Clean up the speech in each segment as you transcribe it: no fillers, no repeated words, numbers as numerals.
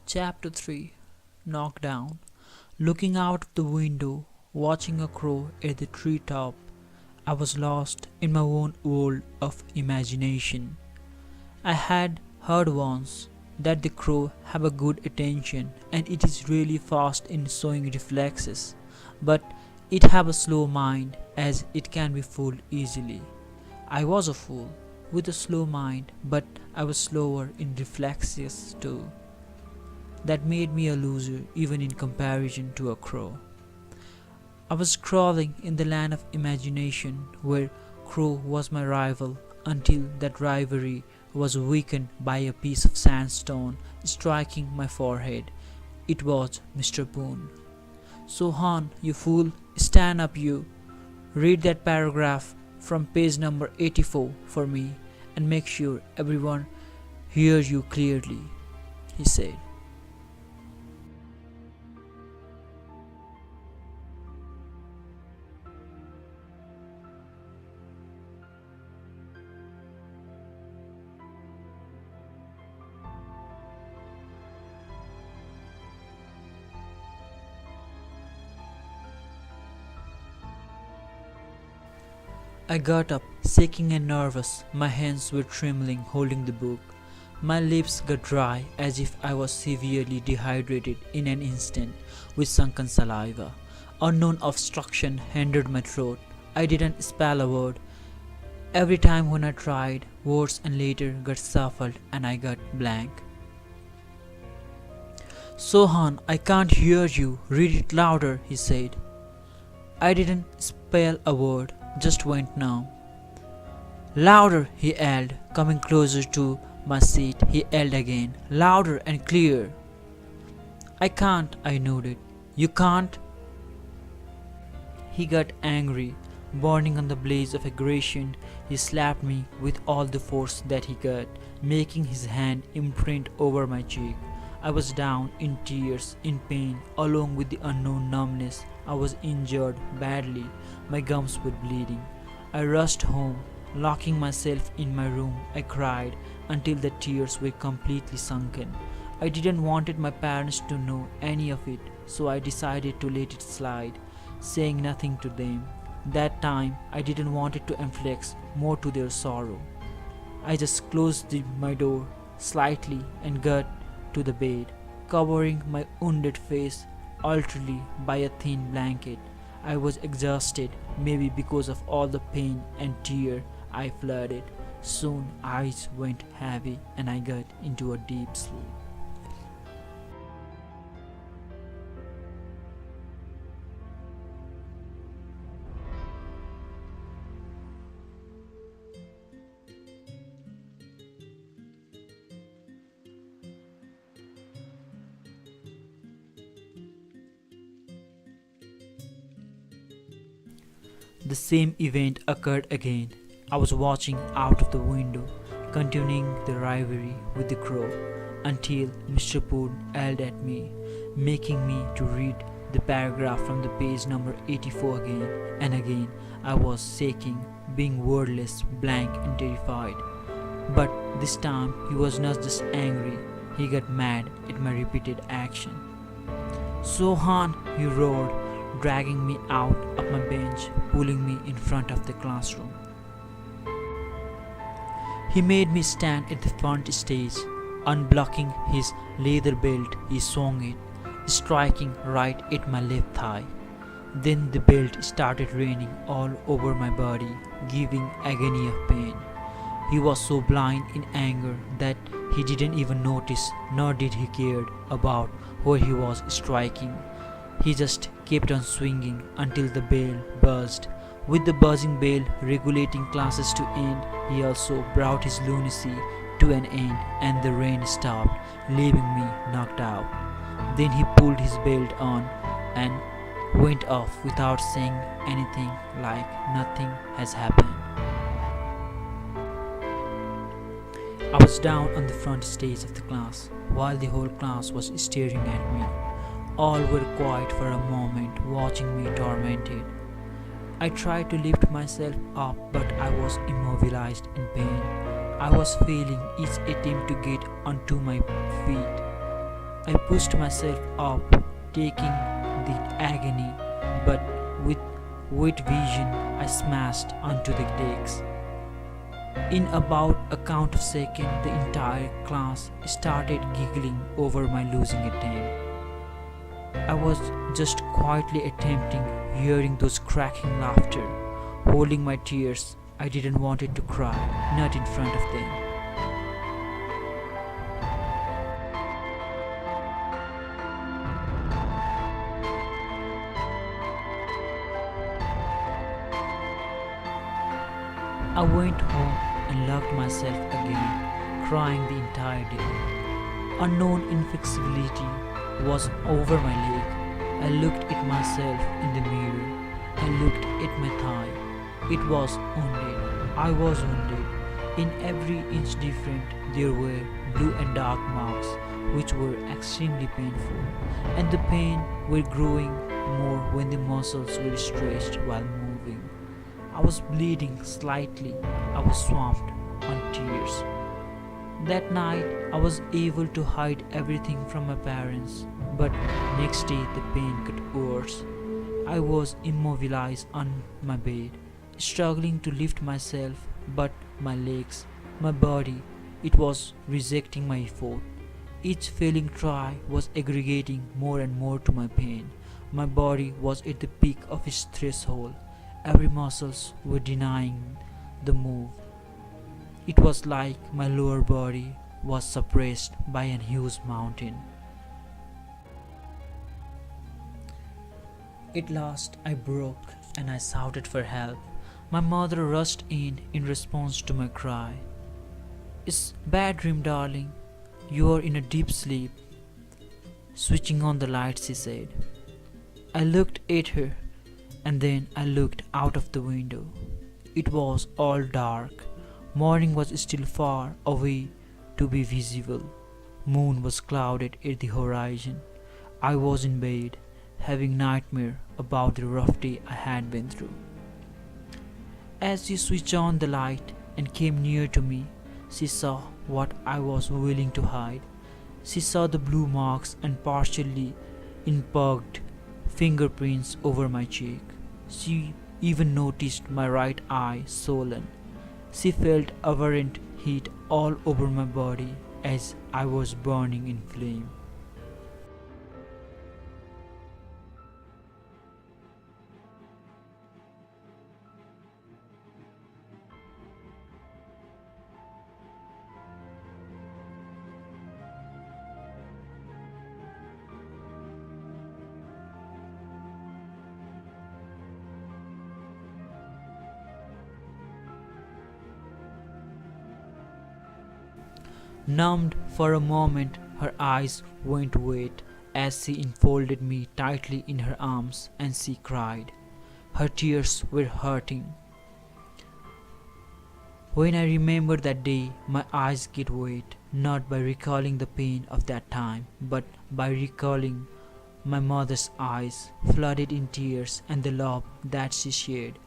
Chapter 3 Knockdown. Looking out of the window, watching a crow at the treetop, I was lost in my own world of imagination. I had heard once that the crow have a good attention and it is really fast in showing reflexes, but it have a slow mind as it can be fooled easily. I was a fool with a slow mind, but I was slower in reflexes too. That made me a loser even in comparison to a crow. I was crawling in the land of imagination where crow was my rival until that rivalry was weakened by a piece of sandstone striking my forehead. It was Mr. Boone. Sohan, you fool, stand up you. Read that paragraph from page number 84 for me and make sure everyone hears you clearly, he said. I got up, shaking and nervous. My hands were trembling, holding the book. My lips got dry as if I was severely dehydrated in an instant with sunken saliva. Unknown obstruction hindered my throat. I didn't spell a word. Every time when I tried, words and later got shuffled and I got blank. Sohan, I can't hear you. Read it louder, he said. I didn't spell a word, just went numb. Louder, he yelled, coming closer to my seat. He yelled again, louder and clear. I can't, I nodded. You can't? He got angry. Burning on the blaze of aggression, he slapped me with all the force that he got, making his hand imprint over my cheek. I was down in tears, in pain, along with the unknown numbness. I was injured badly. My gums were bleeding. I rushed home. Locking myself in my room, I cried until the tears were completely sunken. I didn't want my parents to know any of it, so I decided to let it slide, saying nothing to them. That time, I didn't want it to inflict more to their sorrow. I just closed my door slightly and got to the bed, covering my wounded face alterly by a thin blanket. I was exhausted, maybe because of all the pain and tear I flooded. Soon eyes went heavy and I got into a deep sleep. The same event occurred again. I was watching out of the window, continuing the rivalry with the crow, until Mr. Poon yelled at me, making me to read the paragraph from the page number 84 again and again. I was shaking, being wordless, blank and terrified. But this time he was not just angry, he got mad at my repeated action. Sohan, he roared, dragging me out of my bench, pulling me in front of the classroom. He made me stand at the front stage. Unblocking his leather belt, he swung it, striking right at my left thigh. Then the belt started raining all over my body, giving agony of pain. He was so blind in anger that he didn't even notice, nor did he care about where he was striking. He just kept on swinging until the bell buzzed. With the buzzing bell regulating classes to end, he also brought his lunacy to an end and the rain stopped, leaving me knocked out. Then he pulled his belt on and went off without saying anything, like nothing has happened. I was down on the front stage of the class, while the whole class was staring at me. All were quiet for a moment, watching me tormented. I tried to lift myself up, but I was immobilized in pain. I was failing each attempt to get onto my feet. I pushed myself up, taking the agony, but with wet vision I smashed onto the decks. In about a count of seconds, the entire class started giggling over my losing attempt. I was just quietly attempting, hearing those cracking laughter, holding my tears. I didn't want it to cry, not in front of them. I went home and locked myself again, crying the entire day. Unknown inflexibility was over my leg. I looked at myself in the mirror. I looked at my thigh. It was wounded. I was wounded. In every inch different, there were blue and dark marks, which were extremely painful, and the pain were growing more when the muscles were stretched while moving. I was bleeding slightly. I was swamped on tears. That night, I was able to hide everything from my parents, but next day the pain got worse. I was immobilized on my bed, struggling to lift myself, but my legs, my body, it was rejecting my effort. Each failing try was aggregating more and more to my pain. My body was at the peak of its threshold. Every muscles were denying the move. It was like my lower body was suppressed by an huge mountain. At last I broke and I shouted for help. My mother rushed in response to my cry. "It's bad dream, darling. You are in a deep sleep." Switching on the light, she said. I looked at her and then I looked out of the window. It was all dark. Morning was still far away to be visible. Moon was clouded at the horizon. I was in bed, having nightmare about the rough day I had been through. As she switched on the light and came near to me, she saw what I was willing to hide. She saw the blue marks and partially impurged fingerprints over my cheek. She even noticed my right eye swollen. She felt abhorrent heat all over my body as I was burning in flame. Numbed for a moment, her eyes went wet as she enfolded me tightly in her arms and she cried. Her tears were hurting. When I remember that day, my eyes get wet, not by recalling the pain of that time, but by recalling my mother's eyes, flooded in tears, and the love that she shared.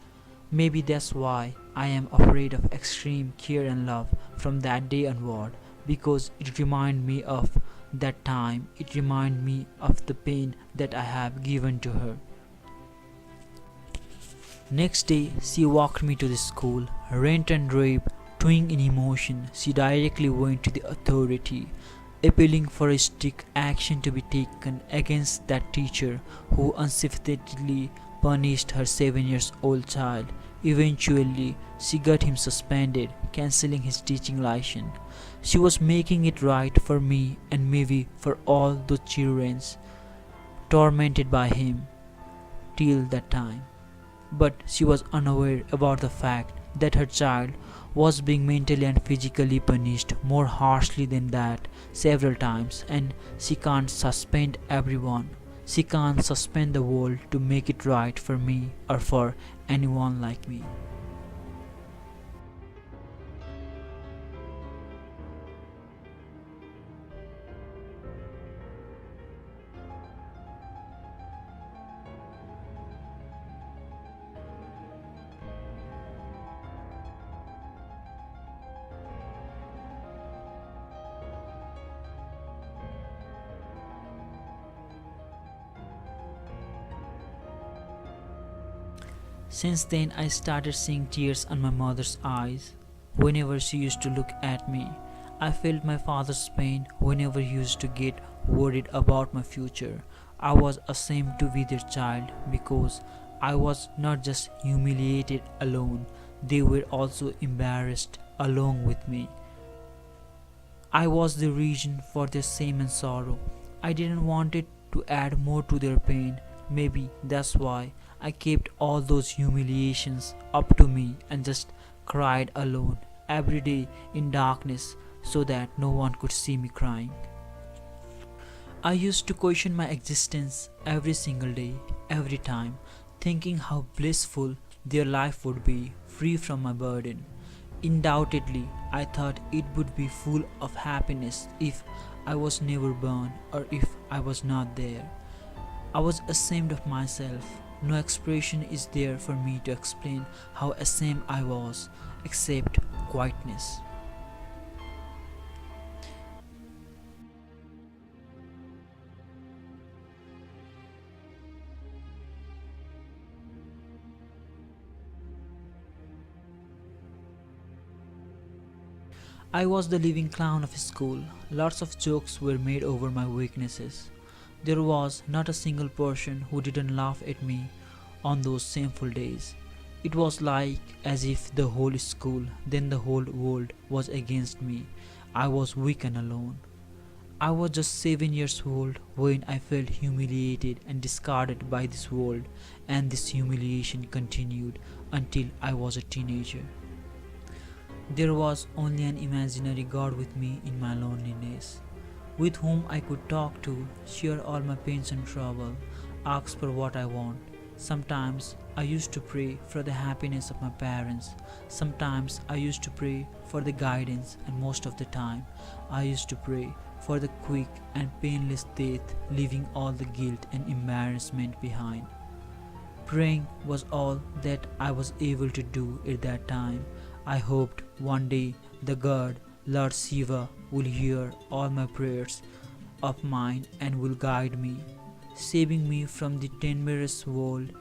Maybe that's why I am afraid of extreme care and love from that day onward, because it reminded me of that time. It reminded me of the pain that I have given to her. Next day, she walked me to the school, rent and rape, twin in emotion. She directly went to the authority, appealing for a strict action to be taken against that teacher who unsympathetically punished her 7-year-old child. Eventually, she got him suspended, cancelling his teaching license. She was making it right for me and maybe for all those children tormented by him till that time. But she was unaware about the fact that her child was being mentally and physically punished more harshly than that several times, and she can't suspend everyone. She can't suspend the world to make it right for me or for anyone like me. Since then, I started seeing tears on my mother's eyes whenever she used to look at me. I felt my father's pain whenever he used to get worried about my future. I was ashamed to be their child because I was not just humiliated alone, they were also embarrassed along with me. I was the reason for their shame and sorrow. I didn't want it to add more to their pain. Maybe that's why I kept all those humiliations up to me and just cried alone every day in darkness so that no one could see me crying. I used to question my existence every single day, every time, thinking how blissful their life would be, free from my burden. Undoubtedly, I thought it would be full of happiness if I was never born or if I was not there. I was ashamed of myself. No expression is there for me to explain how ashamed I was, except quietness. I was the living clown of school. Lots of jokes were made over my weaknesses. There was not a single person who didn't laugh at me on those shameful days. It was like as if the whole school, then the whole world was against me. I was weak and alone. I was just 7 years old when I felt humiliated and discarded by this world, and this humiliation continued until I was a teenager. There was only an imaginary God with me in my loneliness, with whom I could talk to, share all my pains and trouble, ask for what I want. Sometimes I used to pray for the happiness of my parents. Sometimes I used to pray for the guidance, and most of the time I used to pray for the quick and painless death, leaving all the guilt and embarrassment behind. Praying was all that I was able to do at that time. I hoped one day the God, Lord Shiva, will hear all my prayers of mine and will guide me, saving me from the tenuous world.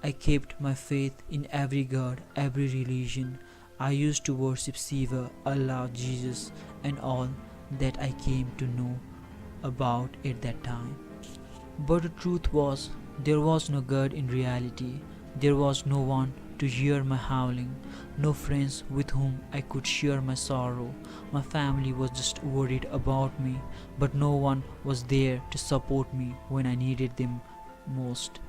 I kept my faith in every God, every religion. I used to worship Shiva, Allah, Jesus, and all that I came to know about at that time. But the truth was, there was no God in reality. There was no one to hear my howling, no friends with whom I could share my sorrow. My family was just worried about me, but no one was there to support me when I needed them most.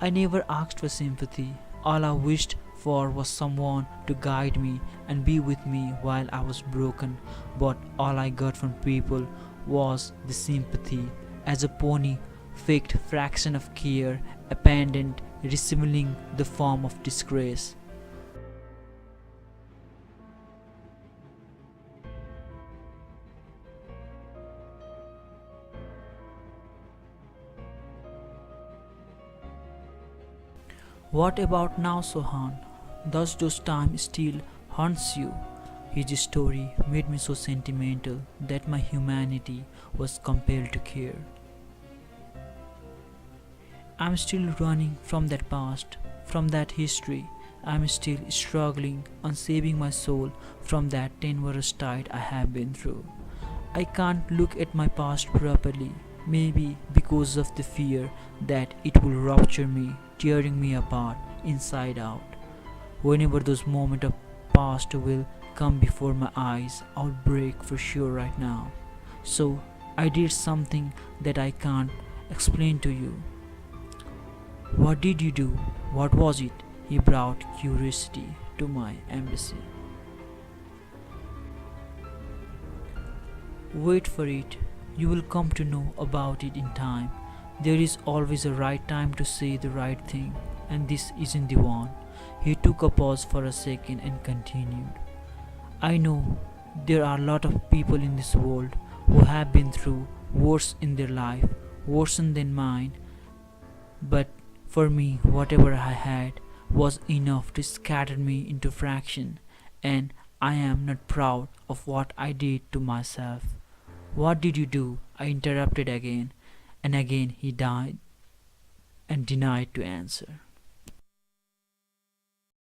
I never asked for sympathy. All I wished for was someone to guide me and be with me while I was broken, but all I got from people was the sympathy, as a pony faked fraction of care, abandoned, resembling the form of disgrace. What about now, Sohan? Does those time still haunts you? His story made me so sentimental that my humanity was compelled to care. I'm still running from that past, from that history. I'm still struggling on saving my soul from that tenuous tide I have been through. I can't look at my past properly, maybe because of the fear that it will rupture me, tearing me apart inside out. Whenever those moments of past will come before my eyes, I'll break for sure right now. So I did something that I can't explain to you. What did you do? What was it? He brought curiosity to my embassy. Wait for it. You will come to know about it in time. There is always a right time to say the right thing, and this isn't the one. He took a pause for a second and continued. I know there are a lot of people in this world who have been through worse in their life, worse than mine, but for me, whatever I had was enough to scatter me into fraction, and I am not proud of what I did to myself. What did you do? I interrupted again, and again he died and denied to answer.